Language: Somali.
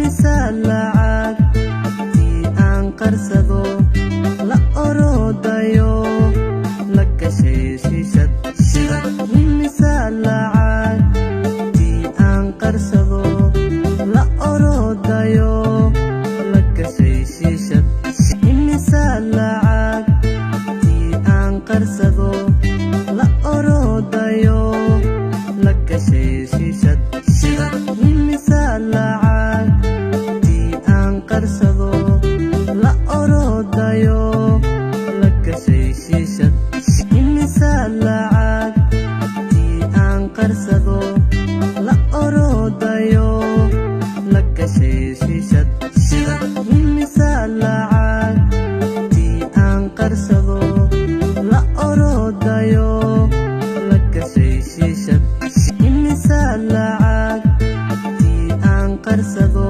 imisa lacag tii aan qarsado la orodayo la gashay shiishad imisa lacag tii aan qarsado la orodayo la gashay shiishad imisa lacag tii aan qarsado la orodayo la gashay shiishad imisa lacag tii aan qarsado la orodayo la gashay shiishad imisa lacag tii aan qarsado la orodayo la gashay shiishad imisa lacag tii aan qarsado la orodayo la gashay shiishad imisa lacag tii aan qarsado